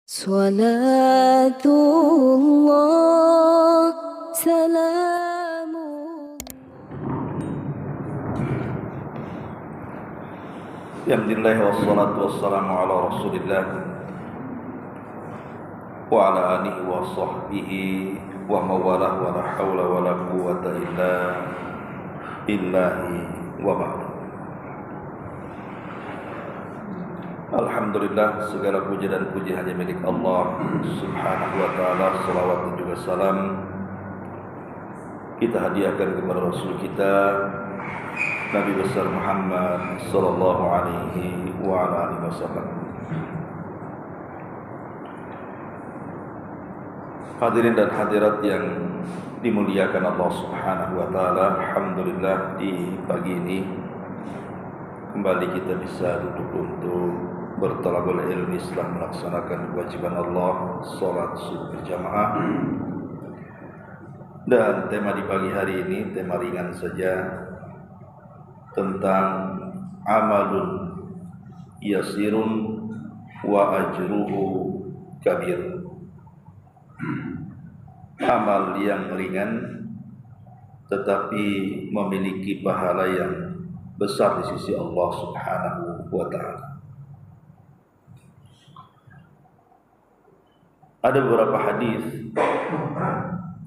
Salatullah, salamullah. Alhamdulillah wassalatu wassalamu ala rasulillah wa ala alihi wa sahbihi wa mawalah wa la hawla wa la quwwata illa billahi wa ba'd. Alhamdulillah, segala puji dan puji hanya milik Allah subhanahu wa ta'ala. Salawat dan juga salam kita hadiahkan kepada Rasul kita Nabi besar Muhammad sallallahu alaihi wa ala alihi wasallam. Hadirin dan hadirat yang dimuliakan Allah subhanahu wa ta'ala, alhamdulillah di pagi ini kembali kita bisa duduk untuk bertalabul ilmi setelah melaksanakan kewajiban Allah, salat subuh berjamaah. Dan tema di pagi hari ini tema ringan saja, tentang amalun yasirun wa ajruhu kabir. Amal yang ringan tetapi memiliki pahala yang besar di sisi Allah subhanahu wa ta'ala. Ada beberapa hadis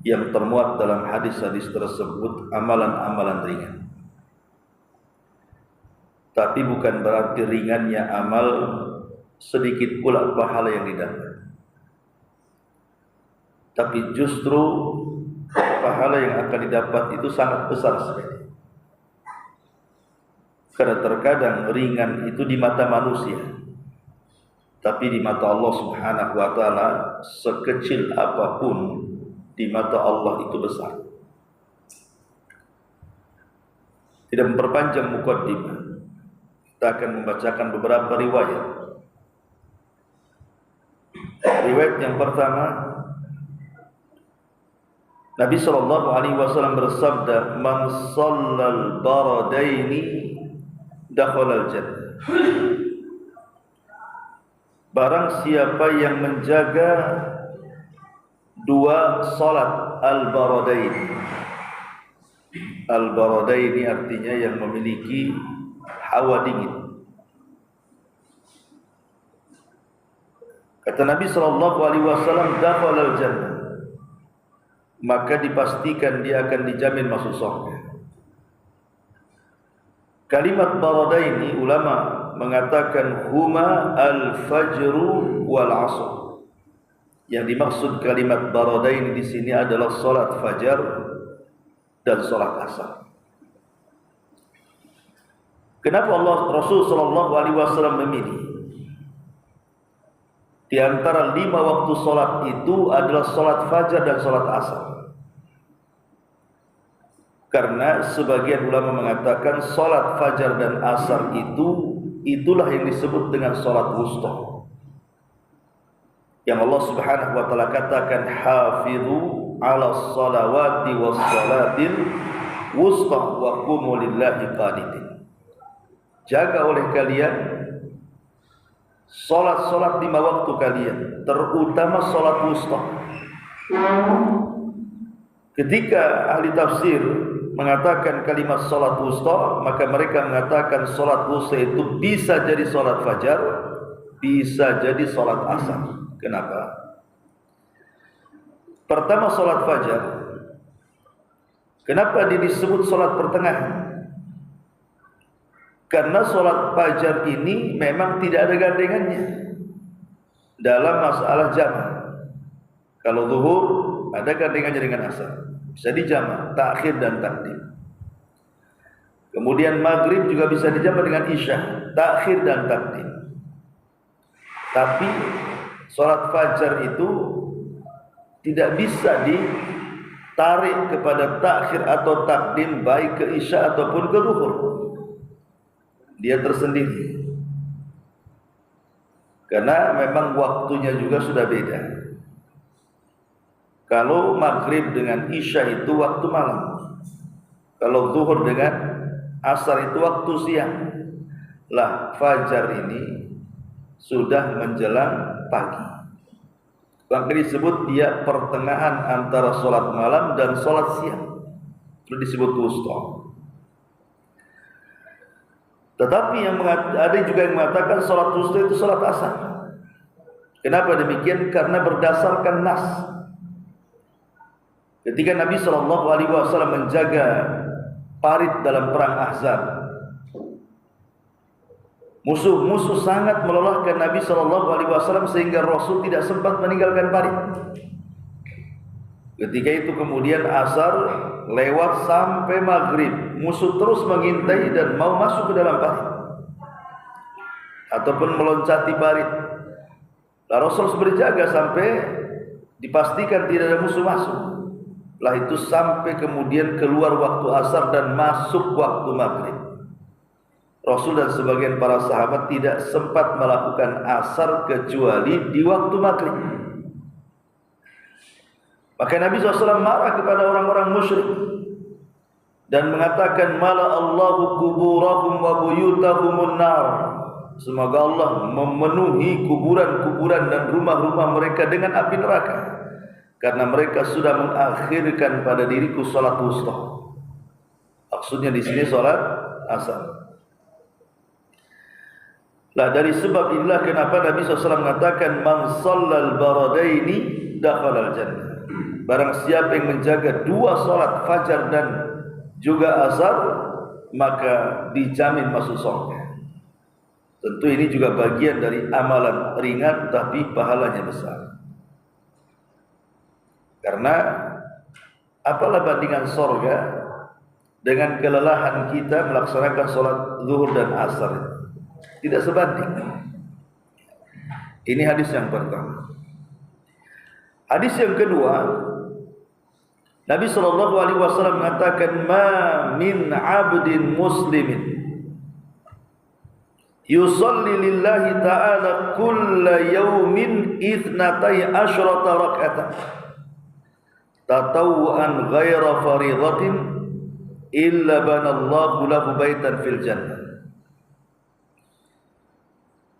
yang termuat dalam hadis-hadis tersebut amalan-amalan ringan. Tapi bukan berarti ringannya amal sedikit pula pahala yang didapat. Tapi justru pahala yang akan didapat itu sangat besar sekali. Karena terkadang ringan itu di mata manusia, tapi di mata Allah subhanahu wa ta'ala sekecil apapun di mata Allah itu besar. Tidak memperpanjang muqaddimah, kita akan membacakan beberapa riwayat. Riwayat yang pertama, Nabi sallallahu alaihi wasallam bersabda, "Man shallal baradaini dakhala al-jannah." Barang siapa yang menjaga dua salat al-baradain. Al-baradain ini artinya yang memiliki hawa dingin. Kata Nabi sallallahu alaihi wasallam, dakhala al-jannah, maka dipastikan dia akan dijamin masuk surga. Kalimat baradaini ulama mengatakan huma al-fajru wal 'asr. Yang dimaksud kalimat baradaini di sini adalah salat fajar dan salat asar. Kenapa Rasul sallallahu alaihi wasallam memilih di antara 5 waktu salat itu adalah salat fajar dan salat asar? Karena sebagian ulama mengatakan salat fajar dan asar itulah yang disebut dengan salat wusta. Yang Allah subhanahu wa ta'ala katakan, hafizu ala salawati was salatil wusta wa qumu lillahi qanitin. Jaga oleh kalian salat-salat 5 waktu kalian, terutama salat wusta. Ketika ahli tafsir mengatakan kalimat salat wusta, maka mereka mengatakan salat wusta itu bisa jadi salat fajar, bisa jadi salat asar. Kenapa? Pertama, salat fajar. Kenapa dia disebut salat pertengahan? Karena salat fajar ini memang tidak ada gandengannya dalam masalah jamak. Kalau zuhur ada gandengannya dengan asar, bisa dijamak, takhir dan takdim. Kemudian maghrib juga bisa dijamak dengan isya, takhir dan takdim. Tapi salat fajar itu tidak bisa ditarik kepada takhir atau takdim, baik ke isya ataupun ke zuhur. Dia tersendiri. Karena memang waktunya juga sudah beda. Kalau maghrib dengan isya itu waktu malam. Kalau zuhur dengan asar itu waktu siang. Lah fajar ini sudah menjelang pagi. maka disebut dia pertengahan antara sholat malam dan sholat siang, itu disebut wusta. Tetapi ada juga yang mengatakan sholat wusta itu sholat asar. Kenapa demikian? Karena berdasarkan nas. Ketika Nabi SAW menjaga parit dalam perang Ahzab, musuh-musuh sangat melelahkan Nabi SAW sehingga Rasul tidak sempat meninggalkan parit. Ketika itu kemudian asar lewat sampai maghrib, musuh terus mengintai dan mau masuk ke dalam parit ataupun meloncati parit. Lalu Rasul berjaga sampai dipastikan tidak ada musuh masuk. Setelah itu sampai kemudian keluar waktu asar dan masuk waktu maghrib. Rasul dan sebagian para sahabat tidak sempat melakukan asar kecuali di waktu maghrib. Maka Nabi SAW marah kepada orang-orang musyrik dan mengatakan, mala Allahu kuburahum wa buyutahumun nar. Semoga Allah memenuhi kuburan-kuburan dan rumah-rumah mereka dengan api neraka, karena mereka sudah mengakhirkan pada diriku salat wusta. Maksudnya di sini salat asar. Lah dari sebab inilah kenapa Nabi SAW mengatakan man shallal baradaini dakhalal jannah. Barang siapa yang menjaga dua salat fajar dan juga asar, maka dijamin masuk surga. Tentu ini juga bagian dari amalan ringan tapi pahalanya besar. Karena apalah bandingan surga dengan kelelahan kita melaksanakan sholat zuhur dan asar? Tidak sebanding. Ini hadis yang pertama. Hadis yang kedua, Nabi SAW mengatakan, ma min abdin muslimin yusalli lillahi ta'ala kulla yawmin ithnatai asyrata rak'atan tatawu'an ghaira faridatin illa banallahu lahu baitan fil jannah.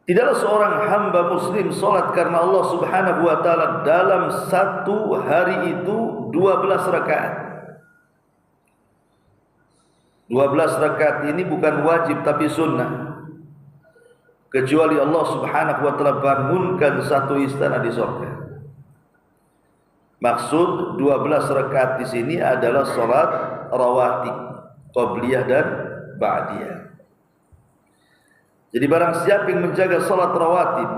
Tidaklah seorang hamba muslim salat karena Allah Subhanahu wa taala dalam satu hari itu 12 rakaat. 12 rakaat ini bukan wajib tapi sunnah. Kecuali Allah Subhanahu wa taala bangunkan satu istana di surga. Maksud 12 rakaat di sini adalah salat rawatib, qabliyah dan ba'diyah. Jadi barang siapa yang menjaga salat rawatib,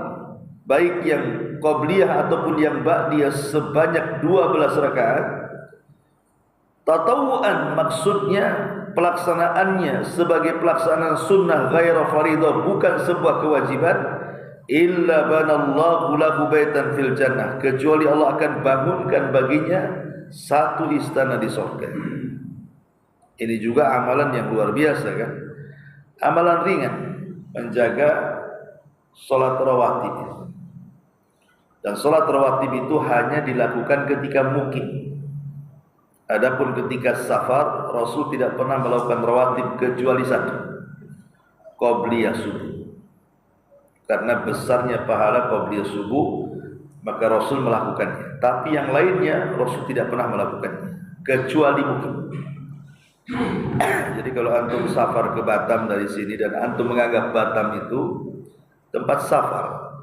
baik yang qabliyah ataupun yang ba'diyah sebanyak 12 rakaat, tatawu'an maksudnya pelaksanaannya sebagai pelaksanaan sunnah ghaira faridah, bukan sebuah kewajiban, illa banallahu lahu baitan fil jannah, kecuali Allah akan bangunkan baginya satu istana di surga. Ini juga amalan yang luar biasa kan? Amalan ringan menjaga salat rawatib. Dan salat rawatib itu hanya dilakukan ketika mukim. Adapun ketika safar, Rasul tidak pernah melakukan rawatib kecuali satu, qabliyah subuh. Karena besarnya pahala qabliyah subuh, maka Rasul melakukannya. Tapi yang lainnya Rasul tidak pernah melakukannya kecuali mukim. Jadi kalau antum safar ke Batam dari sini dan antum menganggap Batam itu tempat safar,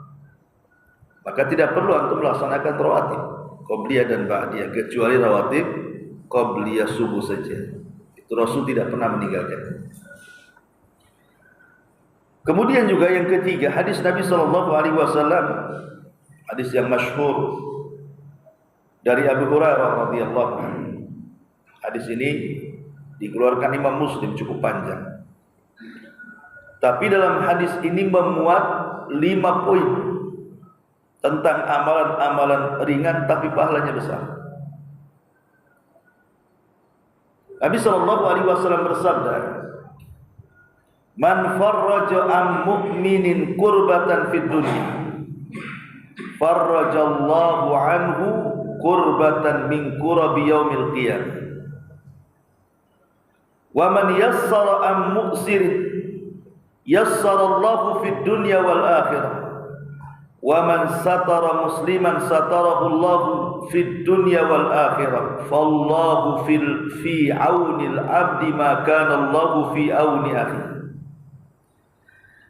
maka tidak perlu antum melaksanakan rawatib qabliyah dan ba'diyah, kecuali rawatib qabliyah subuh saja. Itu Rasul tidak pernah meninggalkan. Kemudian juga yang ketiga, hadis Nabi SAW, hadis yang masyhur dari Abu Hurairah radhiyallahu anhu. Hadis ini dikeluarkan Imam Muslim, cukup panjang. Tapi dalam hadis ini memuat 5 poin tentang amalan-amalan ringan tapi pahalanya besar. Nabi SAW bersabda, man farraja am mu'minin kurbatan fid dunya farrajallahu anhu kurbatan min kurabi yaumil qiyamah. Wa man yassara am mu'sirin yassarallahu fid dunya wal akhirah. Wa man satara musliman satarahu Allah fid dunya wal akhirah. Fallahu fi aunil abdi ma kana Allah fi auni akhi.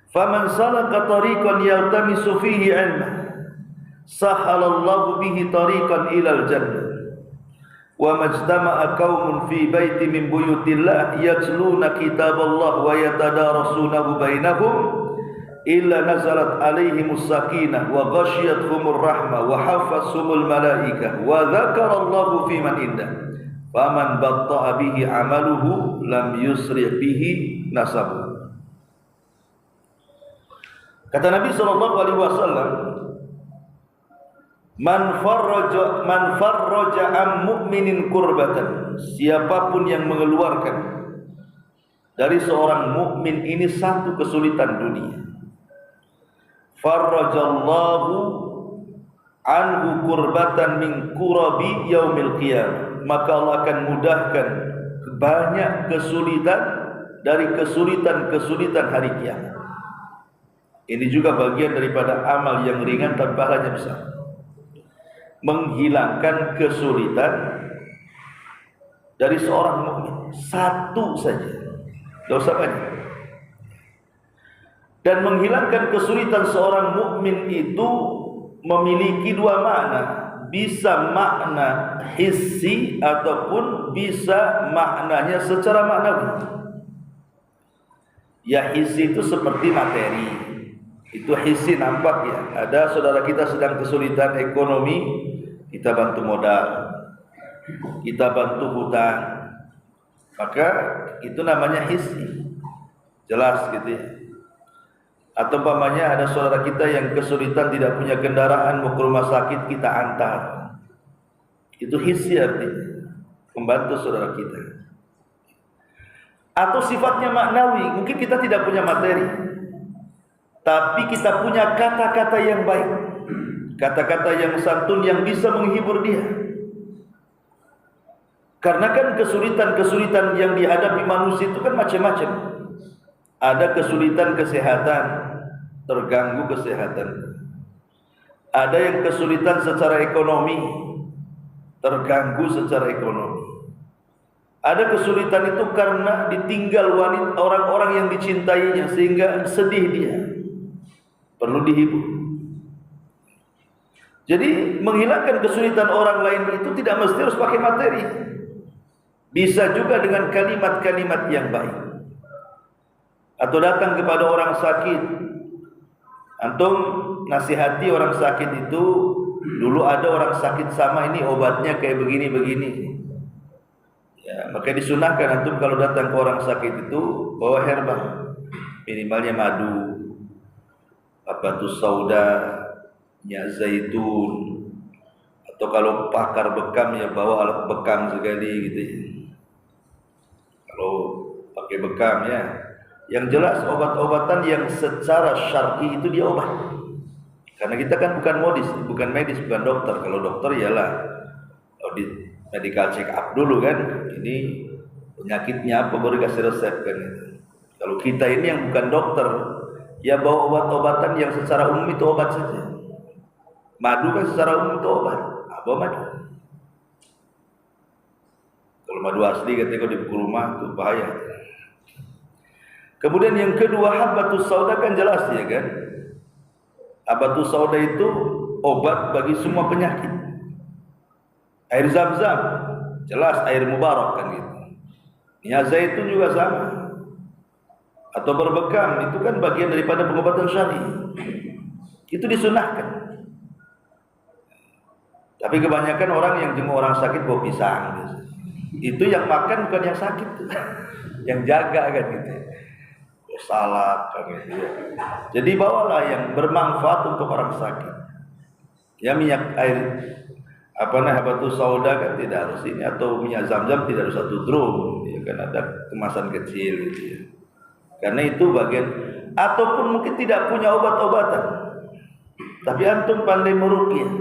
Faman salaka tariqan yaltamisu fihi ilma sahala Allah bihi tariqan ilal jannah. Wa majtama'a qaumun fi baiti min buyutillah yatluna kitaballah wa yatadarasunahu bainahum illa nazalat alaihimus sakinah wa ghasyiyatuhumur rahmah wa hafathumul malaikah wa dzakarallahu fi man indah faman batta'a bihi amaluhu lam yusri bihi nasabuhu. Kata Nabi sallallahu alaihi wasallam, man farraja am mu'minin kurbatan, siapapun yang mengeluarkan dari seorang mukmin ini satu kesulitan dunia, farrajallahu anhu kurbatan min kurabi yaumil qiyamah, maka Allah akan mudahkan banyak kesulitan dari kesulitan-kesulitan hari kiamat. Ini juga bagian daripada amal yang ringan tapi pahalanya besar. Menghilangkan kesulitan dari seorang mukmin satu saja, tidak usah banyak. Dan menghilangkan kesulitan seorang mukmin itu memiliki dua makna, bisa makna hissi ataupun bisa maknanya secara maknawi. Ya, hissi itu seperti materi, itu hissi nampak ya. Ada saudara kita sedang kesulitan ekonomi, kita bantu modal, kita bantu hutang, maka itu namanya hissi, jelas gitu ya. Atau umpamanya ada saudara kita yang kesulitan tidak punya kendaraan, mau ke rumah sakit, kita antar, itu hissi artinya membantu saudara kita. Atau sifatnya maknawi, mungkin kita tidak punya materi, tapi kita punya kata-kata yang baik, kata-kata yang santun yang bisa menghibur dia. Karena kan kesulitan-kesulitan yang dihadapi manusia itu kan macam-macam. Ada kesulitan kesehatan, terganggu kesehatan. Ada yang kesulitan secara ekonomi, terganggu secara ekonomi. Ada kesulitan itu karena ditinggal wanita, orang-orang yang dicintainya, sehingga sedih dia, perlu dihibur. Jadi menghilangkan kesulitan orang lain itu tidak mesti harus pakai materi, bisa juga dengan kalimat-kalimat yang baik. Atau datang kepada orang sakit, antum nasihati orang sakit itu, dulu ada orang sakit sama ini obatnya kayak begini-begini. Ya, maka disunahkan antum kalau datang ke orang sakit itu bawa herbal, minimalnya madu, habatus sauda, minyak zaitun, atau kalau pakar bekam ya bawa alat bekam sekali gitu ya. Kalau pakai bekam ya. Yang jelas obat-obatan yang secara syar'i itu dia obat. Karena kita kan bukan medis, bukan dokter. Kalau dokter ialah audit medical check up dulu kan. Ini penyakitnya apa baru kasih resep kan. Kalau kita ini yang bukan dokter, ya bawa obat-obatan yang secara umum itu obat saja. Madu kan secara umum itu obat. Bawa madu. Kalau madu asli katanya kalau di rumah itu bahaya. Kemudian yang kedua, habatus sauda kan jelas ya kan. Habatus sauda itu obat bagi semua penyakit. Air zam-zam jelas air mubarak kan gitu. Minyak zaitun juga sama. Atau berbekam itu kan bagian daripada pengobatan syar'i. Itu disunahkan. Tapi kebanyakan orang yang jenguk orang sakit bawa pisang. Itu yang makan bukan yang sakit, yang jaga kan gitu. Salad kan gitu ya. Jadi bawalah yang bermanfaat untuk orang sakit. Ya minyak air habatus sauda kan tidak harus ini, atau minyak zam-zam tidak harus satu drum, ya kan ada kemasan kecil gitu ya. Karena itu bagian, ataupun mungkin tidak punya obat-obatan, tapi antum pandai meruqyah,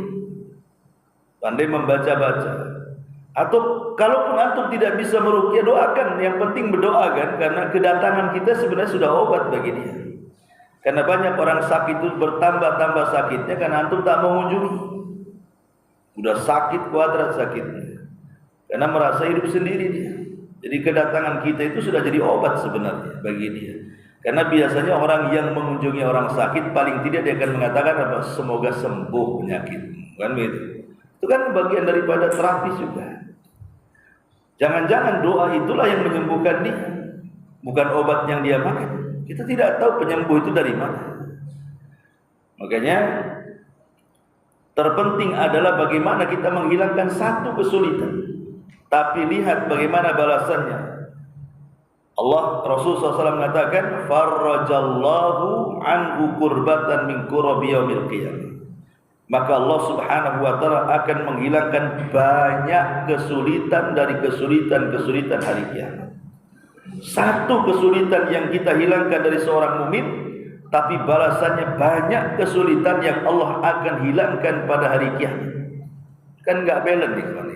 pandai membaca-baca. Atau kalaupun antum tidak bisa meruqyah, doakan, yang penting berdoa kan, karena kedatangan kita sebenarnya sudah obat bagi dia. Karena banyak orang sakit itu bertambah-tambah sakitnya karena antum tak mengunjungi. Udah sakit kuadrat sakitnya. Karena merasa hidup sendiri dia. Jadi kedatangan kita itu sudah jadi obat sebenarnya bagi dia. Karena biasanya orang yang mengunjungi orang sakit paling tidak dia akan mengatakan apa? Semoga sembuh penyakitmu. Kan begitu. Itu kan bagian daripada terapi juga. Jangan-jangan doa itulah yang menyembuhkan dia, bukan obat yang dia makan. Kita tidak tahu penyembuh itu dari mana. Makanya terpenting adalah bagaimana kita menghilangkan satu kesulitan, tapi lihat bagaimana balasannya. Allah Rasulullah SAW mengatakan, "Farrajallahu anhu kurbatan min kurabi yaumil qiyamah." Maka Allah Subhanahu wa taala akan menghilangkan banyak kesulitan dari kesulitan-kesulitan hari kiamat. Satu kesulitan yang kita hilangkan dari seorang mukmin, tapi balasannya banyak kesulitan yang Allah akan hilangkan pada hari kiamat. Kan enggak balance nih kawan.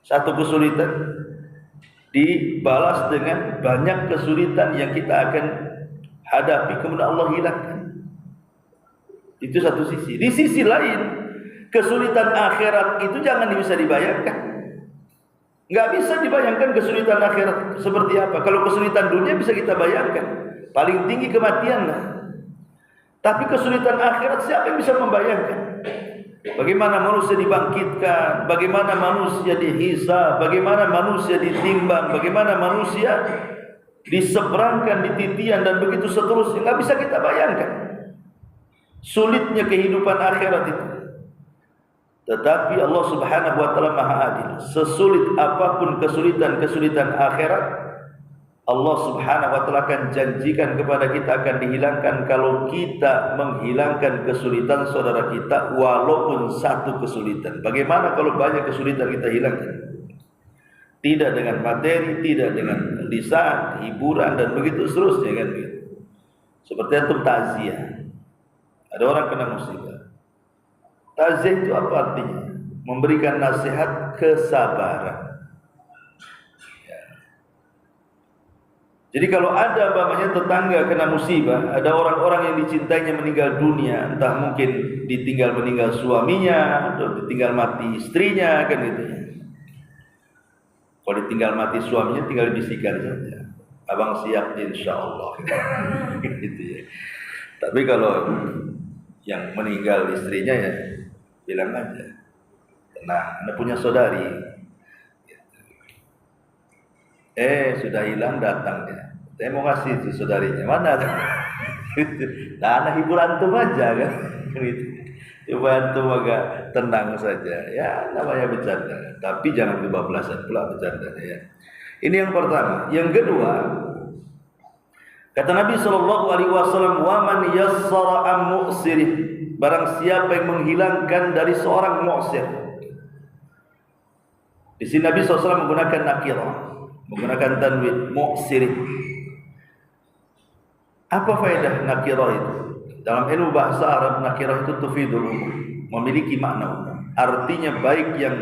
Satu kesulitan dibalas dengan banyak kesulitan yang kita akan hadapi kemudian Allah hilangkan. Itu satu sisi. Di sisi lain, kesulitan akhirat itu jangan bisa dibayangkan. Enggak bisa dibayangkan kesulitan akhirat seperti apa. Kalau kesulitan dunia bisa kita bayangkan, paling tinggi kematian lah. Tapi kesulitan akhirat siapa yang bisa membayangkan? Bagaimana manusia dibangkitkan, bagaimana manusia dihisab, bagaimana manusia ditimbang, bagaimana manusia diseberangkan di titian dan begitu seterusnya. Enggak bisa kita bayangkan sulitnya kehidupan akhirat itu. Tetapi Allah Subhanahu wa taala Maha Adil. Sesulit apapun kesulitan-kesulitan akhirat, Allah Subhanahu wa taala akan janjikan kepada kita akan dihilangkan kalau kita menghilangkan kesulitan saudara kita walaupun satu kesulitan. Bagaimana kalau banyak kesulitan kita hilangkan? Tidak dengan materi, tidak dengan lisan, hiburan dan begitu seterusnya kan gitu. Seperti antum takziah. Ada orang kena musibah. Takziah itu apa artinya? Memberikan nasihat kesabaran. Ya. Jadi kalau ada umpamanya tetangga kena musibah, ada orang-orang yang dicintainya meninggal dunia, entah mungkin meninggal suaminya, atau ditinggal mati istrinya, kan gitu ya. Kalau ditinggal mati suaminya, tinggal bisikan saja. Abang siap insyaallah. Gitu ya. Tapi kalau yang meninggal istrinya ya bilang aja, nah Anda punya saudari, sudah hilang datangnya, saya mau kasih itu saudarinya, mana? Nah anak hibur antum aja kan, coba antum agak tenang saja, ya namanya bercanda, tapi jangan kebablasan pula bercanda ya. Ini yang pertama. Yang kedua, kata Nabi SAW, "Wa man yassara am mu'sir." Barang siapa yang menghilangkan dari seorang mu'sir. Di sini Nabi SAW menggunakan nakirah, menggunakan tanwin, mu'sir. Apa faedah nakirah itu? Dalam ilmu bahasa Arab, nakirah itu tufidul umum, memiliki makna umum. Artinya baik yang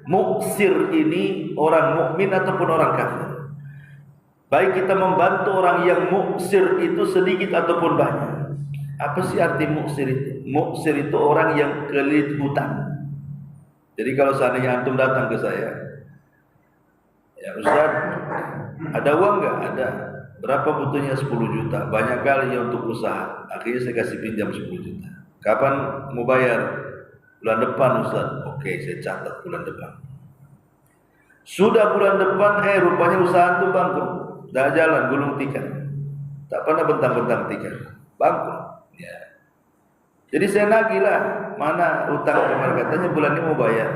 mu'sir ini orang mukmin ataupun orang kafir. Baik kita membantu orang yang muksir itu sedikit ataupun banyak. Apa sih arti muksir itu? Muksir itu orang yang kelit hutang. Jadi kalau seandainya antum datang ke saya, ya Ustaz, ada uang enggak? Ada. Berapa butuhnya? 10 juta. Banyak kali ya untuk usaha. Akhirnya saya kasih pinjam 10 juta. Kapan mau bayar? Bulan depan Ustaz. Oke, saya catat bulan depan. Sudah bulan depan, rupanya usaha antum bangkrut. Dah jalan gulung tikar, tak pernah bentang-bentang tikar, bangkrut. Ya. Jadi saya nagih lah, mana utang kemarin katanya bulan ini mau bayar.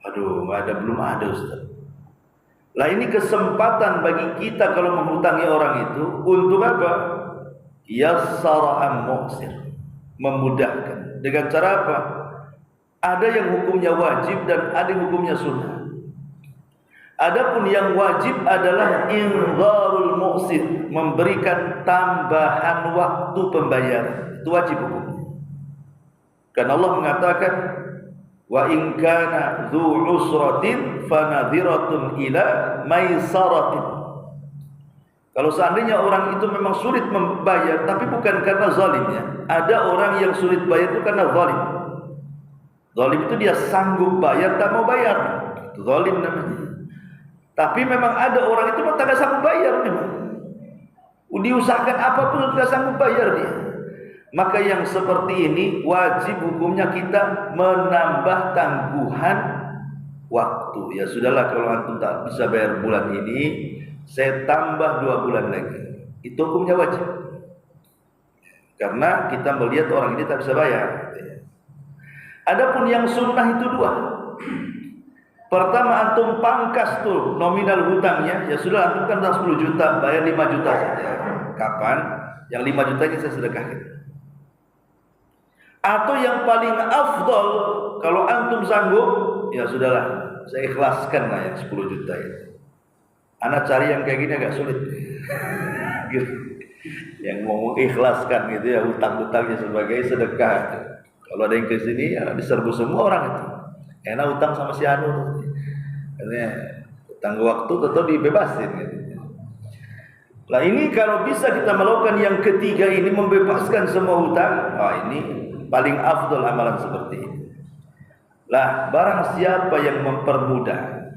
Aduh, belum ada Ustaz. Lah ini kesempatan bagi kita kalau menghutangi orang itu untuk apa? Yassara am mu'sir, memudahkan. Dengan cara apa? Ada yang hukumnya wajib dan ada yang hukumnya sunnah. Adapun yang wajib adalah ingdharul mu'sir, memberikan tambahan waktu pembayaran. Itu wajib hukumnya. Karena Allah mengatakan, wa in kana dzu usratin fanadhiratun ila maisaratin. Kalau seandainya orang itu memang sulit membayar, tapi bukan karena zalimnya. Ada orang yang sulit bayar itu karena zalim. Zalim itu dia sanggup bayar, tak mau bayar. Itu zalim namanya. Tapi memang ada orang itu memang tak sanggup bayar memang. Diusahakan apapun tidak sanggup bayar dia. Maka yang seperti ini wajib hukumnya kita menambah tangguhan waktu. Ya sudahlah, kalau antum tak bisa bayar bulan ini, saya tambah 2 bulan lagi. Itu hukumnya wajib. Karena kita melihat orang ini tak bisa bayar. Adapun yang sunnah itu 2. Pertama, antum pangkas tuh nominal hutangnya. Ya sudah, antum kan 10 juta, bayar 5 juta saja. Kapan? Yang 5 juta ini saya sedekahkan. Atau yang paling afdol, kalau antum sanggup, ya sudahlah, saya ikhlaskan lah yang 10 juta itu. Anak cari yang kayak gini agak sulit. Gitu. Yang ngomong ikhlaskan gitu ya, hutang-hutangnya sebagai sedekah. Kalau ada yang ke sini ya diserbu semua orang itu. Enak hutang sama si anu. Katanya hutang waktu tetap dibebasin gitu. Lah ini kalau bisa kita melakukan yang ketiga ini, membebaskan semua hutang, ini paling afdol amalan seperti ini. Lah barang siapa yang mempermudah,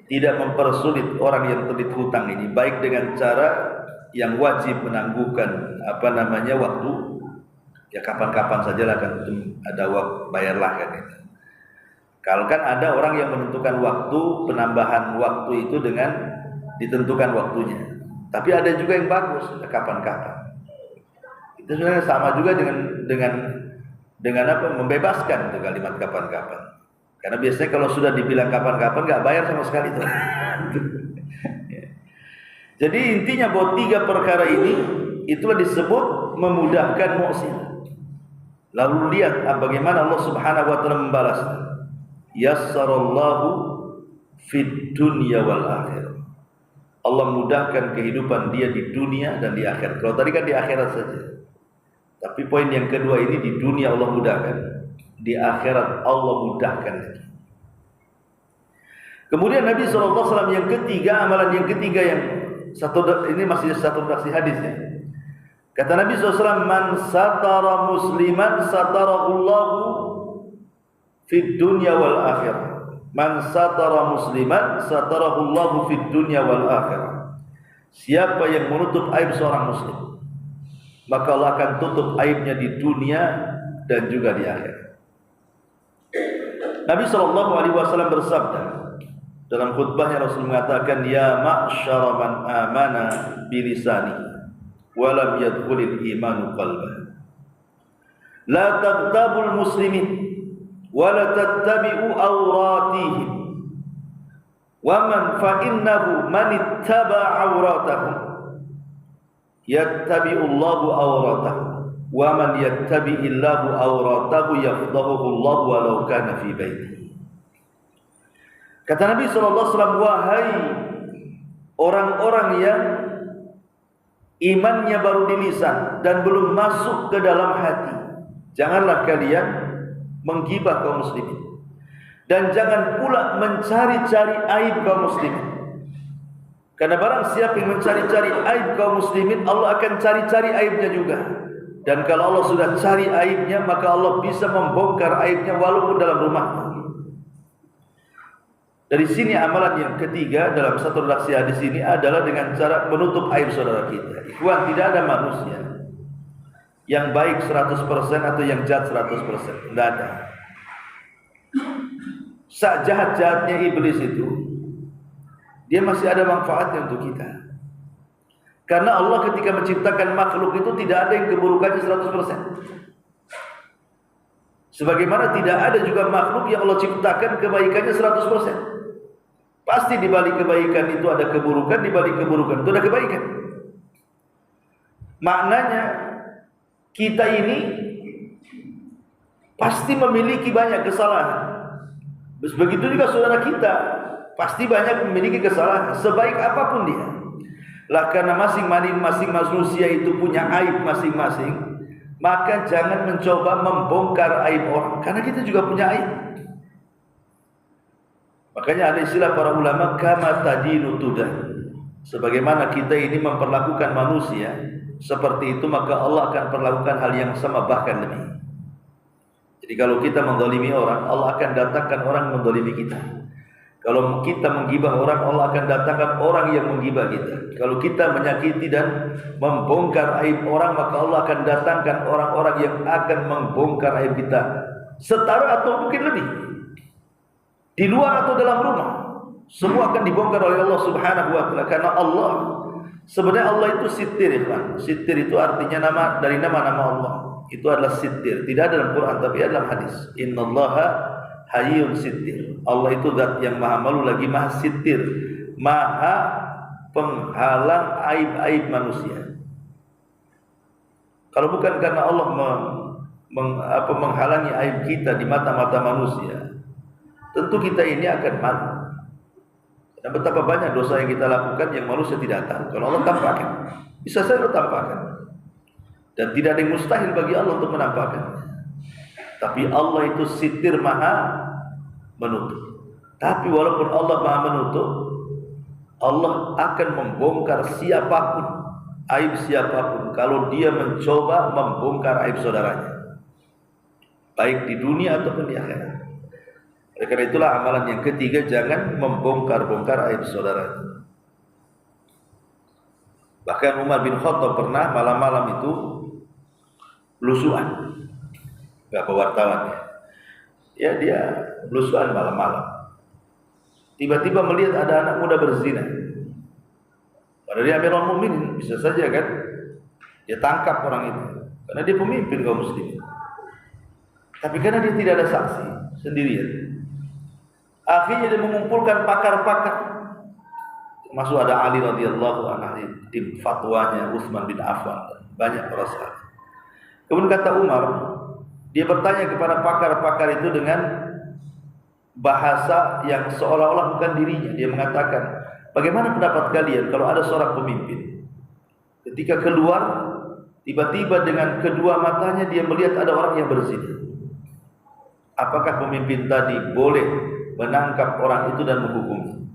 tidak mempersulit orang yang terlilit hutang ini, baik dengan cara yang wajib menangguhkan waktu, ya kapan-kapan sajalah kan ada waktu, bayarlah kan itu. Kalau kan ada orang yang menentukan waktu, penambahan waktu itu dengan ditentukan waktunya. Tapi ada juga yang bagus, kapan-kapan. Itu sebenarnya sama juga dengan membebaskan itu kalimat kapan-kapan. Karena biasanya kalau sudah dibilang kapan-kapan nggak bayar sama sekali itu. Jadi intinya bahwa 3 perkara ini itulah disebut memudahkan muhsin. Lalu lihat bagaimana Allah Subhanahu wa taala membalas. Yassarallahu fid dunya wal akhirah. Allah mudahkan kehidupan dia di dunia dan di akhirat. Kalau tadi kan di akhirat saja. Tapi poin yang kedua ini, di dunia Allah mudahkan, di akhirat Allah mudahkan. Kemudian Nabi SAW yang ketiga, amalan yang ketiga yang ini masih satu redaksi hadisnya. Kata Nabi SAW, man satara musliman satarahullahu fid dunya wal akhirah. Man satara musliman satarahullahu fid dunya wal akhirah. Siapa yang menutup aib seorang muslim, maka Allah akan tutup aibnya di dunia dan juga di akhirat. Nabi SAW bersabda dalam khutbahnya, Rasul mengatakan, ya ma'syara man amana bilisani wa lam yadkhulil imanu qalbah, la tabtabul muslimin wa la tattabi'u awratihim wa man fa innahu man ittaba awratahum yattabi'u Allahu awratahu wa man yattabi'illahu awratahu yafdahuhu Allah walau kana fi baitihi. Kata Nabi SAW, wahai orang-orang yang imannya baru di lisan dan belum masuk ke dalam hati, janganlah kalian menggibah kaum muslimin, dan jangan pula mencari-cari aib kaum muslimin. Karena barang siapa yang mencari-cari aib kaum muslimin, Allah akan cari-cari aibnya juga. Dan kalau Allah sudah cari aibnya, maka Allah bisa membongkar aibnya walaupun dalam rumahnya. Dari sini amalan yang ketiga dalam satu redaksi hadis ini adalah dengan cara menutup aib saudara kita. Ikhwan, tidak ada manusia yang baik 100% atau yang jahat 100%. Tidak ada. Sejahat-jahatnya iblis itu, dia masih ada manfaatnya untuk kita. Karena Allah ketika menciptakan makhluk itu tidak ada yang keburukannya 100%. Sebagaimana tidak ada juga makhluk yang Allah ciptakan kebaikannya 100%. Pasti di balik kebaikan itu ada keburukan, di balik keburukan itu ada kebaikan. Maknanya kita ini pasti memiliki banyak kesalahan. Begitu juga saudara kita pasti banyak memiliki kesalahan, sebaik apapun dia. Lah karena masing-masing manusia itu punya aib masing-masing, maka jangan mencoba membongkar aib orang, karena kita juga punya aib. Makanya ada istilah para ulama, kama tadinu tudan. Sebagaimana kita ini memperlakukan manusia seperti itu, maka Allah akan perlakukan hal yang sama bahkan lebih. Jadi kalau kita menzalimi orang, Allah akan datangkan orang menzalimi kita. Kalau kita menggibah orang, Allah akan datangkan orang yang menggibah kita. Kalau kita menyakiti dan membongkar aib orang, maka Allah akan datangkan orang-orang yang akan membongkar aib kita setara atau mungkin lebih. Di luar atau dalam rumah, semua akan dibongkar oleh Allah Subhanahu wa taala, karena Allah sebenarnya Allah itu sitir, kan? Sitir itu artinya nama dari nama-nama Allah. Itu adalah sitir. Tidak ada dalam Quran tapi ada dalam hadis. Innallaha hayyun sitir. Allah itu zat yang maha malu lagi maha sitir, maha penghalang aib-aib manusia. Kalau bukan karena Allah menghalangi aib kita di mata-mata manusia, tentu kita ini akan malu. Dan betapa banyak dosa yang kita lakukan yang manusia tidak tahu. Kalau Allah tampakkan, bisa saja Allah tampakkan. Dan tidak ada yang mustahil bagi Allah untuk menampakkan. Tapi Allah itu sitir, maha menutup. Tapi walaupun Allah maha menutup, Allah akan membongkar siapapun, aib siapapun, kalau dia mencoba membongkar aib saudaranya, baik di dunia ataupun di akhirat. Oleh karena itulah amalan yang ketiga, jangan membongkar-bongkar aib saudaranya. Bahkan Umar bin Khattab pernah malam-malam itu belusuan, beberapa wartawan ya, dia belusuan malam-malam. Tiba-tiba melihat ada anak muda berzina. Padahal dia Amirul Mukminin, bisa saja kan dia tangkap orang itu, karena dia pemimpin kaum muslimin. Tapi karena dia tidak ada saksi, sendirian, akhirnya dia mengumpulkan pakar-pakar, termasuk ada Ali radhiyallahu anhu, tim fatwanya Utsman bin Affan, banyak para sahabat. Kemudian kata Umar, dia bertanya kepada pakar-pakar itu dengan bahasa yang seolah-olah bukan dirinya. Dia mengatakan, bagaimana pendapat kalian kalau ada seorang pemimpin, ketika keluar, tiba-tiba dengan kedua matanya dia melihat ada orang yang berzina. Apakah pemimpin tadi boleh menangkap orang itu dan menghukumnya?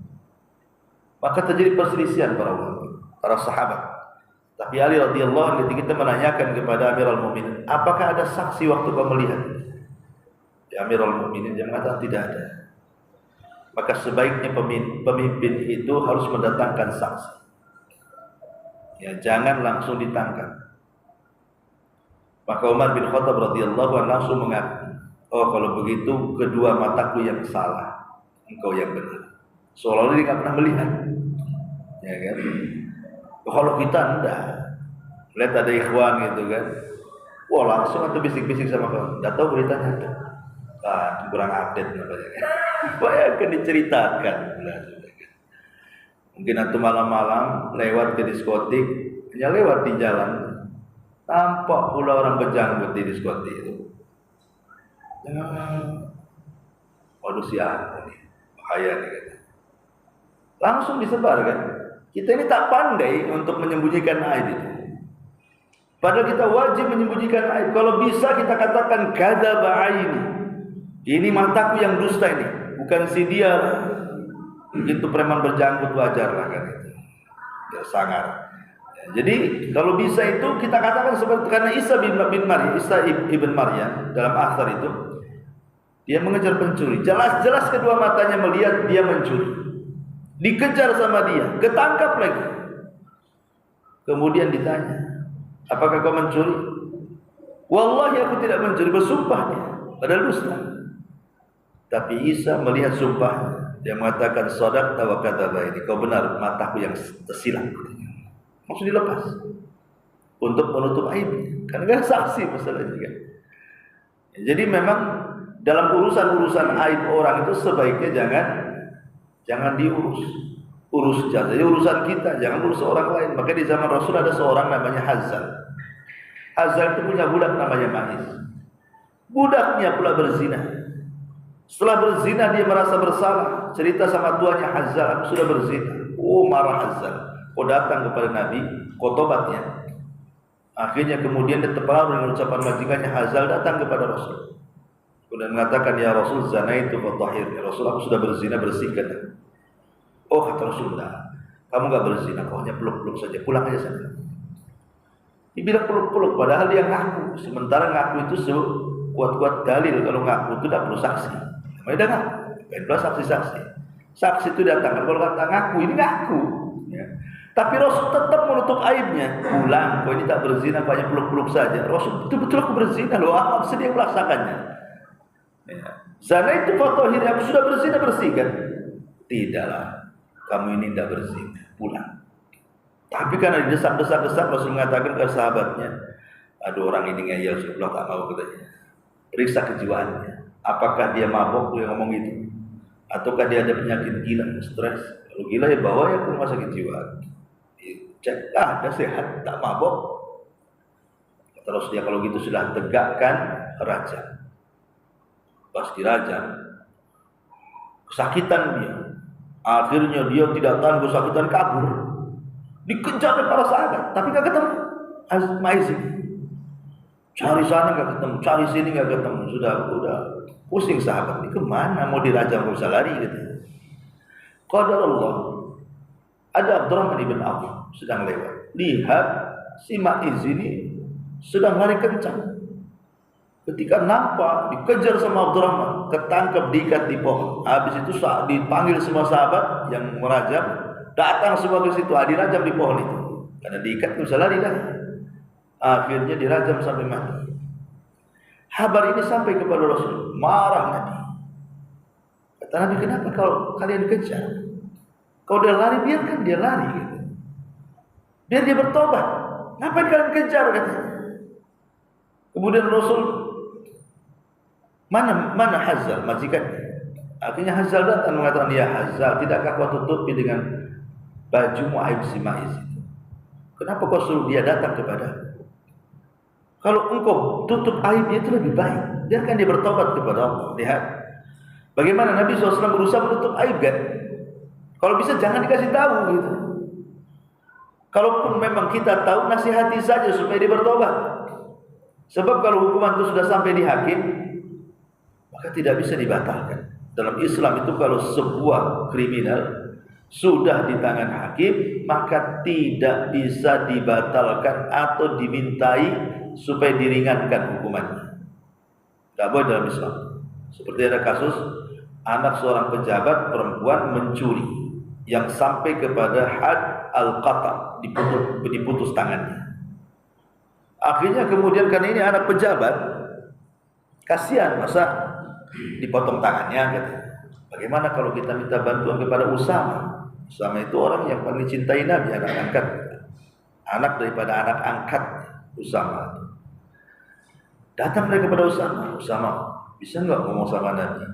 Maka terjadi perselisihan para sahabat. Tapi Ali radhiyallahu anhu ketika kita menanyakan kepada Amirul Mukminin, apakah ada saksi waktu kau melihat? Ya, Amirul Mukminin dia mengatakan tidak ada. Maka sebaiknya pemimpin itu harus mendatangkan saksi. Ya, jangan langsung ditangkap. Maka Umar bin Khattab radhiyallahu anhu langsung mengaku, oh kalau begitu kedua mataku yang salah, engkau yang benar. Seolah-olah dia tidak pernah melihat. Ya kan? Kalau kita enggak, lihat ada ikhwan gitu kan, wah langsung atau bisik-bisik sama kamu, enggak tahu beritanya ada, kurang update namanya. Bayangkan diceritakan. Mungkin atau malam-malam lewat ke diskotik, hanya lewat di jalan, tampak pula orang berjanggut di diskotik itu. Waduh siapa nih, bahaya nih kan. Langsung disebar kan. Kita ini tak pandai untuk menyembunyikan aib itu. Padahal kita wajib menyembunyikan aib. Kalau bisa kita katakan kadzaba aini. Ini mataku yang dusta ini, bukan si dia. Itu preman berjanggut wajar lah kan itu. Biar sangar. Ya, jadi kalau bisa itu kita katakan seperti karena Isa ibn Maryam dalam akhir itu dia mengejar pencuri. Jelas-jelas kedua matanya melihat dia mencuri. Dikejar sama dia, ketangkap lagi. Kemudian ditanya, apakah kau mencuri? Wallahi aku tidak mencuri, bersumpah dia, padahal dusta. Tapi Isa melihat sumpahnya, dia mengatakan shadaqta wa kadzaba, ini kau benar, mataku yang tersilap. Maksud dilepas untuk menutup aibnya, karena kan saksi masalahnya kan. Jadi memang dalam urusan-urusan aib orang itu sebaiknya jangan diurus. Urus saja urusan kita, jangan urus orang lain. Maka di zaman Rasul ada seorang namanya Hazal. Hazal itu punya budak namanya Ma'iz. Budaknya pula berzina. Setelah berzina dia merasa bersalah. Cerita sama tuannya, Hazal, aku sudah berzina. Oh, marah Hazal. Kau datang kepada Nabi, kau tobatnya. Akhirnya kemudian dia terpengaruh dengan ucapan majikannya, Hazal datang kepada Rasul. Kemudian mengatakan, ya Rasul, zana itu fatahir. Ya Rasul, aku sudah berzina, bersihkan. Oh kata Rasulullah, kamu nggak berzina, kau hanya peluk-peluk saja, pulang aja sana. Dibilang peluk-peluk, padahal dia ngaku. Sementara ngaku itu kuat-kuat dalil. Kalau ngaku itu tidak perlu saksi. Namanya dia ngaku, bukan saksi-saksi. Saksi itu datang. Kalau kata ngaku, ini ngaku. Ya. Tapi Rasul tetap menutup aibnya. Pulang, kau ini tak berzina, kau hanya peluk-peluk saja. Rasul betul-betul aku berzina loh, apa sedih melaksanakannya. Ya. Sana itu fatohir, aku sudah berzina, bersihkan. Tidaklah, kamu ini tidak berzina, pulang. Tapi karena didesak-desak Rasul mengatakan ke sahabatnya, aduh orang ini ngeyel, Rasulullah tak mau katanya. Periksa kejiwaannya. Apakah dia mabok, dia ngomong gitu? Ataukah dia ada penyakit gila, stres? Kalau gila ya bawa ya ke rumah sakit jiwa. Cek, ada sehat, tak mabok. Terus dia kalau gitu sudah tegakkan rajam. Pas dirajam, kesakitan dia. Akhirnya dia tidak tahan kesakitan, kabur. Dikejar oleh para sahabat, tapi gak ketemu. Maizik cari sana gak ketemu, cari sini gak ketemu. Sudah pusing sahabat, ini kemana? Mau dirajam gak bisa lari gitu. Qadar Allah, ada Abdurrahman ibn Auf sedang lewat. Lihat si Maiz ini sedang lari kencang. Ketika nampak dikejar sama Abdurrahman, ketangkep, diikat di pohon. Habis itu saat dipanggil semua sahabat yang merajam, datang semua ke situ, dirajam di pohon itu. Karena diikat itu bisa lari dah. Akhirnya dirajam sampai mati. Kabar ini sampai kepada Rasul, marah Nabi. Kata Nabi, kenapa kalau kalian kejar? Kalau dia lari, biarkan dia lari gitu. Biar dia bertobat. Ngapain kalian kejar katanya? Kemudian Rasul, mana Hazal majikannya? Akhirnya Hazal datang mengatakan, ya Hazal, tidakkah kau tutupi dengan bajumu aib si Maiz itu? Kenapa kau suruh dia datang kepada? Kalau engkau tutup aibnya itu lebih baik. Biarkan dia bertobat kepada Allah. Lihat bagaimana Nabi SAW berusaha menutup aib kan? Kalau bisa jangan dikasih tahu gitu. Kalaupun memang kita tahu, nasihati saja supaya dia bertobat. Sebab kalau hukuman itu sudah sampai di hakim, maka tidak bisa dibatalkan. Dalam Islam itu kalau sebuah kriminal sudah di tangan hakim, maka tidak bisa dibatalkan atau dimintai supaya diringankan hukumannya. Tidak boleh dalam Islam. Seperti ada kasus anak seorang pejabat perempuan mencuri yang sampai kepada had al-qata, diputus tangannya. Akhirnya kemudian karena ini anak pejabat, kasihan, masa dipotong tangannya gitu. Bagaimana kalau kita minta bantuan kepada Usama? Usama itu orang yang paling cintai Nabi, anak angkat, anak daripada anak angkat Usama. Datang mereka kepada Usama, bisa nggak ngomong sama Nabi?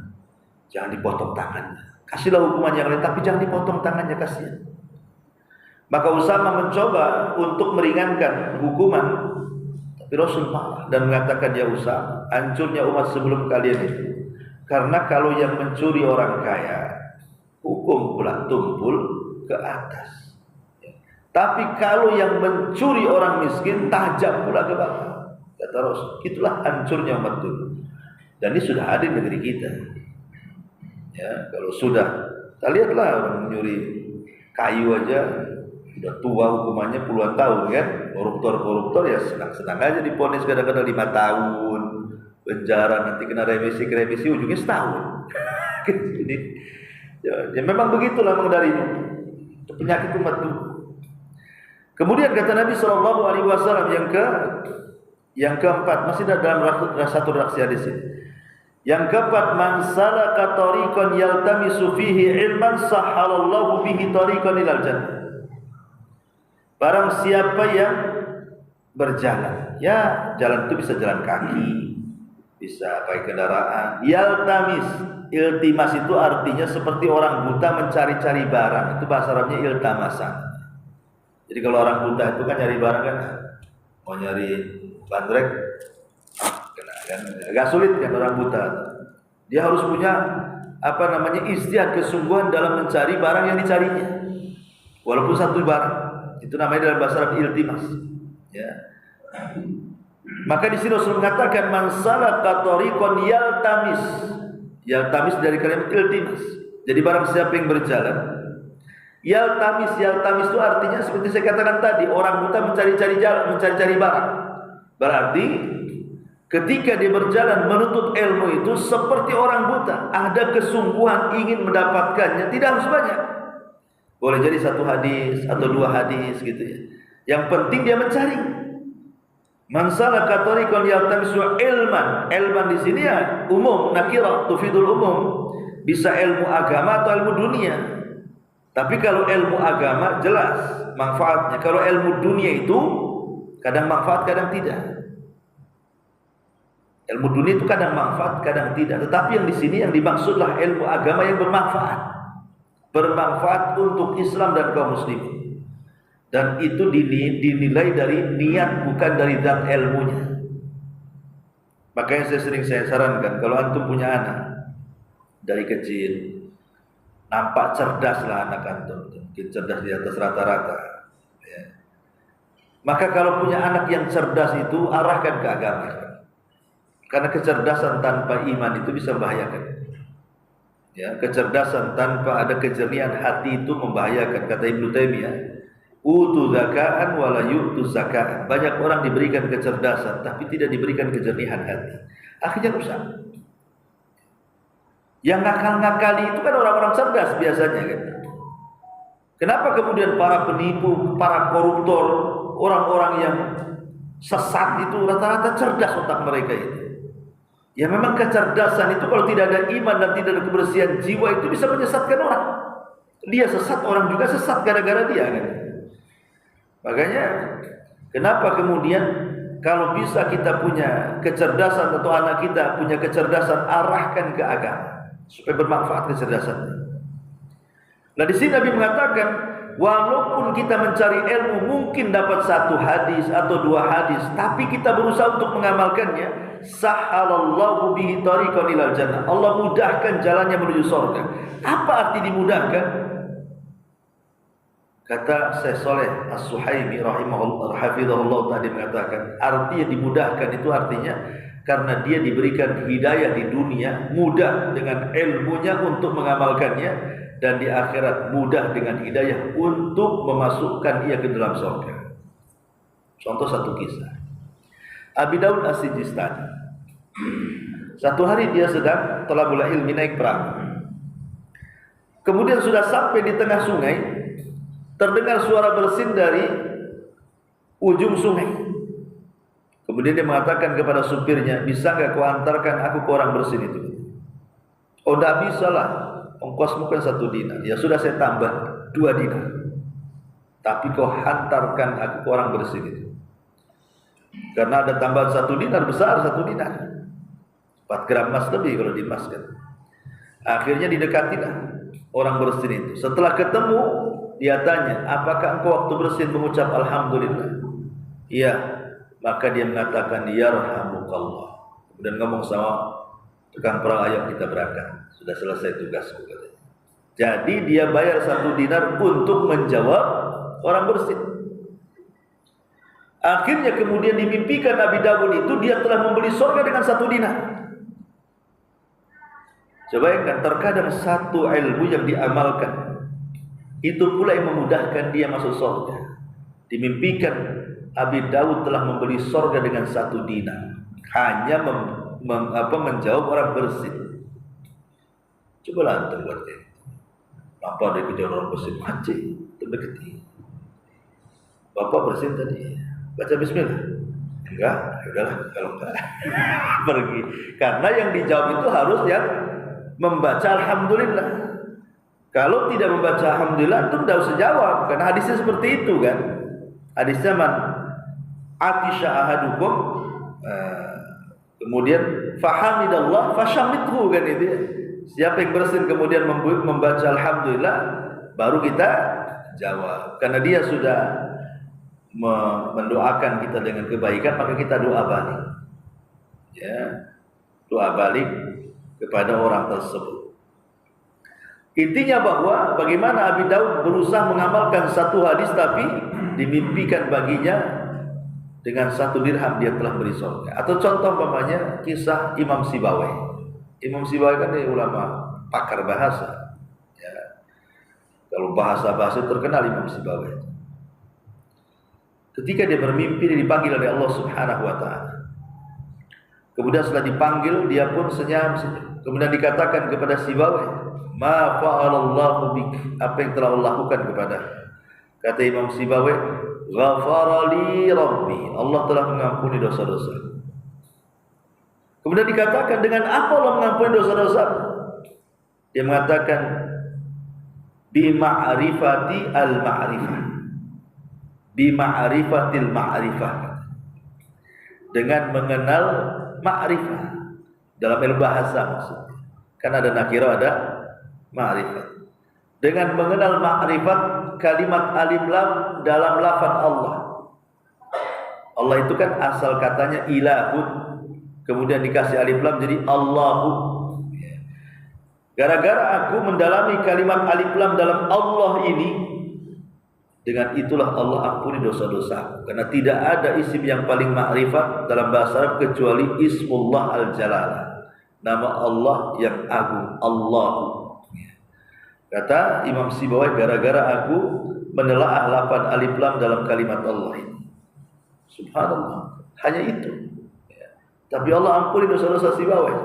Jangan dipotong tangannya. Kasihlah hukuman yang lain, tapi jangan dipotong tangannya, kasihan. Maka Usama mencoba untuk meringankan hukuman, tapi Rasul marah dan mengatakan, ya Usama, hancurnya umat sebelum kalian itu. Karena kalau yang mencuri orang kaya, hukum pula tumpul ke atas. Tapi kalau yang mencuri orang miskin, tajam pula ke bawah. Kata Rasul, itulah hancurnya umat dulu. Dan ini sudah ada di negeri kita. Ya, kalau sudah, kita lihatlah orang mencuri kayu aja, sudah tua hukumannya puluhan tahun kan. Koruptor ya senang-senang aja diponis kadang-kadang 5 tahun penjara, nanti kena remisi ujungnya setahun. Jadi ya memang begitulah dari penyakit umat dulu. Kemudian kata Nabi SAW yang keempat, masih dalam satu redaksi hadis ini. Yang keempat, man salaka tariqan yaltamisu fihi ilman sahhalallahu bihi tariqan ilal jannah. Barang siapa yang berjalan, ya jalan itu bisa jalan kaki, bisa pakai kendaraan. Yaltamis, iltimas itu artinya seperti orang buta mencari-cari barang. Itu bahasa Arabnya iltamasan. Jadi kalau orang buta itu kan nyari barang kan, mau nyari bandrek, kan agak sulit kan orang buta. Dia harus punya ijtihad, kesungguhan dalam mencari barang yang dicarinya. Walaupun satu barang, itu namanya dalam bahasa Arab iltimas. Ya. Maka di sini Rasul mengatakan man salaka tariqan yaltamis dari kalimat iltimas. Jadi barang siapa yang berjalan Yaltamis itu artinya seperti saya katakan tadi, orang buta mencari-cari jalan, mencari-cari barang. Berarti ketika dia berjalan menuntut ilmu itu seperti orang buta, ada kesungguhan ingin mendapatkannya, tidak harus banyak. Boleh jadi 1 hadis atau 2 hadis gitu ya. Yang penting dia mencari. Man salaka tariqan yaltamisu ilman. Ilman di sini ya umum, nakirah tufidul umum. Bisa ilmu agama atau ilmu dunia. Tapi kalau ilmu agama jelas manfaatnya. Kalau ilmu dunia itu kadang manfaat, kadang tidak. Ilmu dunia itu kadang manfaat, kadang tidak. Tetapi yang di sini yang dimaksudlah ilmu agama yang bermanfaat. Bermanfaat untuk Islam dan kaum muslimin. Dan itu dinilai dari niat, bukan dari zat ilmunya. Makanya saya sarankan, kalau antum punya anak dari kecil, nampak cerdas lah anak antum, mungkin cerdas di atas rata-rata ya. Maka kalau punya anak yang cerdas itu, arahkan ke agama. Karena kecerdasan tanpa iman itu bisa membahayakan ya. Kecerdasan tanpa ada kejernihan hati itu membahayakan. Kata Ibnu Taimiyah, utu zakaan wala yu'tu zakaan. Banyak orang diberikan kecerdasan tapi tidak diberikan kejernihan hati, akhirnya rusak. Yang ngakal-ngakali itu kan orang-orang cerdas biasanya kan. Kenapa kemudian para penipu, para koruptor, orang-orang yang sesat itu rata-rata cerdas otak mereka itu? Ya memang kecerdasan itu kalau tidak ada iman dan tidak ada kebersihan jiwa itu bisa menyesatkan orang. Dia sesat, orang juga sesat gara-gara dia kan. Makanya kenapa kemudian kalau bisa kita punya kecerdasan atau anak kita punya kecerdasan, arahkan ke agama supaya bermanfaat kecerdasan. Nah di sini Nabi mengatakan, walaupun kita mencari ilmu mungkin dapat 1 hadis atau 2 hadis, tapi kita berusaha untuk mengamalkannya, sahhalallahu bihi tariqan ilal jannah. Allah mudahkan jalannya menuju surga. Apa arti dimudahkan? Kata Syekh Saleh As-Suhaimi rahimahullah hafizahullah tadi mengatakan, artinya dimudahkan itu artinya karena dia diberikan hidayah di dunia, mudah dengan ilmunya untuk mengamalkannya, dan di akhirat mudah dengan hidayah untuk memasukkan ia ke dalam surga. Contoh 1 kisah. Abi Daud As-Sijistani. Satu hari dia sedang thalabul ilmi naik perahu. Kemudian sudah sampai di tengah sungai, terdengar suara bersin dari ujung sungai. Kemudian dia mengatakan kepada supirnya, bisa nggak kau antarkan aku ke orang bersin itu? Oh tidak bisa lah, ongkosmu kan 1 dinar. Ya sudah saya tambah 2 dinar. Tapi kau hantarkan aku ke orang bersin itu. Karena ada tambahan 1 dinar, besar 1 dinar. 4 gram emas lebih kalau dimaskan. Akhirnya didekatilah orang bersin itu. Setelah ketemu, dia tanya, apakah engkau waktu bersin mengucap Alhamdulillah? Iya. Maka dia mengatakan, yarhamukallah. Kemudian ngomong sama tukang perahu, ayo kita berangkat. Sudah selesai tugasku katanya. Jadi dia bayar 1 dinar untuk menjawab orang bersin. Akhirnya kemudian dimimpikan Nabi Daud itu dia telah membeli surga dengan 1 dinar. Coba bayangkan, terkadang 1 ilmu yang diamalkan itu pula yang memudahkan dia masuk surga. Dimimpikan Abi Daud telah membeli surga dengan 1 dinar, hanya menjawab orang bersin. Cobalah antum buat ini. Apa ada kejar orang bersin? Haji, terdekati. Bapak bersin tadi, baca bismillah. Enggak, udahlah kalau enggak pergi. Karena yang dijawab itu harus yang membaca alhamdulillah. Kalau tidak membaca alhamdulillah itu tidak usah jawab, karena hadisnya seperti itu kan. Hadisnya man atisha ahadukum, kemudian fahamidallah fashamithu kan itu ya. Siapa yang bersin kemudian membaca alhamdulillah, baru kita jawab. Karena dia sudah mendoakan kita dengan kebaikan, maka kita doa balik. Ya, doa balik kepada orang tersebut. Intinya bahwa bagaimana Abi Daud berusaha mengamalkan 1 hadis, tapi dimimpikan baginya dengan 1 dirham dia telah beri surga. Atau contoh umpamanya kisah Imam Sibawai. Imam Sibawai kan ulama pakar bahasa. Ya. Kalau bahasa-bahasa terkenal Imam Sibawai. Ketika dia bermimpi, dia dipanggil oleh Allah Subhanahu wa taala. Kemudian setelah dipanggil, dia pun senyum. Kemudian dikatakan kepada Sibawai, "Ma fa'alallahu bik?" Apa yang telah Allah lakukan kepada? Kata Imam Sibawai, "Ghafara li Rabbi." Allah telah mengampuni dosa-dosa. Kemudian dikatakan, dengan apa Allah mengampuni dosa-dosa? Dia mengatakan, bi ma'rifati al-ma'rifah. Bi ma'rifatil ma'rifah. Dengan mengenal ma'rifah. Dalam ilmu bahasa maksudnya. Kan ada nakirah, ada ma'rifat. Dengan mengenal ma'rifat kalimat alif lam dalam lafaz Allah. Allah itu kan asal katanya ilahun, kemudian dikasih alif lam jadi Allahu. Gara-gara aku mendalami kalimat alif lam dalam Allah ini, dengan itulah Allah ampuni dosa-dosa. Karena tidak ada isim yang paling ma'rifat dalam bahasa Arab kecuali Ismullah Al-Jalalah, nama Allah yang agung, Allahu. Kata Imam Sibawai, gara-gara aku menelaah lafaz alif lam dalam kalimat Allah ini. Subhanallah, hanya itu. Tapi Allah ampuni dosa-dosa Sibawai.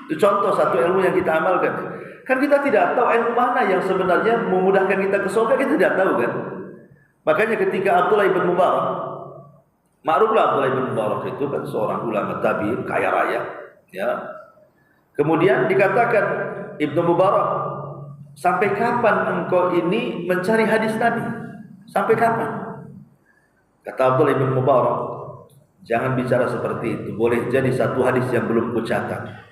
Itu contoh satu ilmu yang kita amalkan. Kan kita tidak tahu ilmu mana yang sebenarnya memudahkan kita ke surga, kita tidak tahu kan. Makanya ketika Abdullah ibn Mubarak, maklumlah Abdullah ibn Mubarak itu kan seorang ulama tabi'in kaya raya, ya. Kemudian dikatakan, Ibnu Mubarak, sampai kapan engkau ini mencari hadis Nabi? Sampai kapan? Kata Abdullah ibn Mubarak, jangan bicara seperti itu. Boleh jadi satu hadis yang belum kucatat,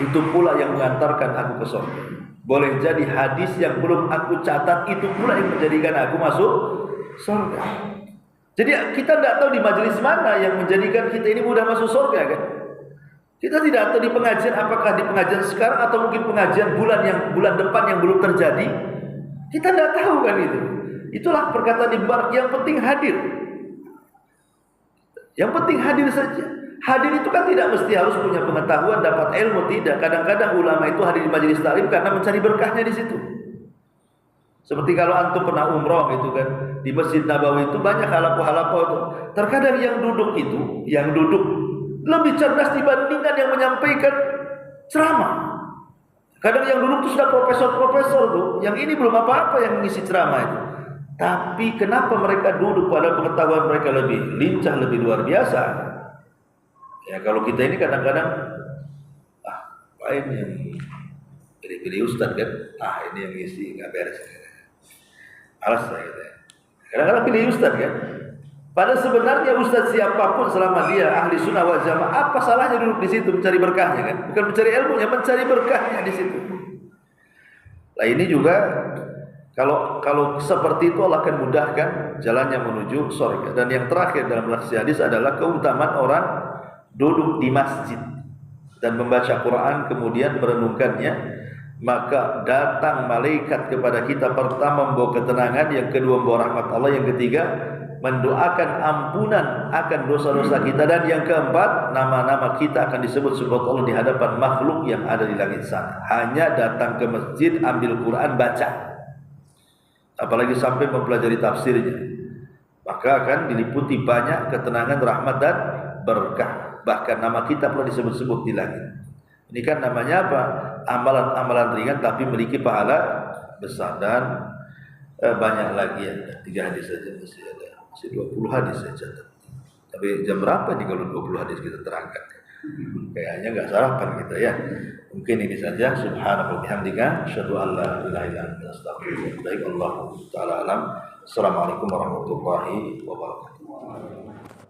itu pula yang mengantarkan aku ke surga. Boleh jadi hadis yang belum aku catat, itu pula yang menjadikan aku masuk surga. Jadi kita tidak tahu di majelis mana yang menjadikan kita ini mudah masuk surga kan. Kita tidak tahu di pengajian, apakah di pengajian sekarang atau mungkin pengajian bulan depan yang belum terjadi. Kita tidak tahu kan itu. Itulah perkataan Ibnu Mubarak, yang penting hadir. Yang penting hadir saja. Hadir itu kan tidak mesti harus punya pengetahuan, dapat ilmu, tidak. Kadang-kadang ulama itu hadir di majelis taklim karena mencari berkahnya di situ. Seperti kalau antum pernah umroh gitu kan, di Masjid Nabawi itu banyak halakoh-halakoh itu. Terkadang yang duduk itu, yang duduk lebih cerdas dibandingkan yang menyampaikan ceramah. Kadang yang duduk itu sudah profesor-profesor tuh, yang ini belum apa-apa yang mengisi ceramah itu. Tapi kenapa mereka duduk pada pengetahuan mereka lebih lincah, lebih luar biasa? Ya kalau kita ini kadang-kadang ini yang pilih-pilih ustaz kan, ini yang ngisi nggak beres. Alas lah kita. Kadang-kadang pilih ustaz kan. Padahal sebenarnya ustaz siapapun selama dia ahli sunnah wal jamaah, apa salahnya duduk di situ mencari berkahnya kan? Bukan mencari ilmunya, mencari berkahnya di situ. Nah ini juga kalau seperti itu Allah akan mudahkan jalannya menuju surga. Dan yang terakhir dalam hadis adalah keutamaan orang duduk di masjid dan membaca Quran kemudian merenungkannya, maka datang malaikat kepada kita, pertama membawa ketenangan, yang kedua membawa rahmat Allah, yang ketiga mendoakan ampunan akan dosa-dosa kita, dan yang keempat nama-nama kita akan disebut sebut Allah di hadapan makhluk yang ada di langit sana. Hanya datang ke masjid, ambil Quran, baca, apalagi sampai mempelajari tafsirnya, maka akan diliputi banyak ketenangan, rahmat dan berkah. Bahkan nama kita pula disebut-sebut di langit. Ini kan namanya apa? Amalan-amalan ringan tapi memiliki pahala besar. Dan banyak lagi ya. 3 hadis saja masih 20 hadis saya catat. Tapi jam berapa nih kalau 20 hadis kita terangkat? Kayaknya nggak sarapan kita ya. Mungkin ini saja. Subhanallah bihamdika, asyhadu an la ilaha illa anta, astaghfiruka wa atubu ilaik. Allahu ta'ala alam. Assalamualaikum warahmatullahi wabarakatuh.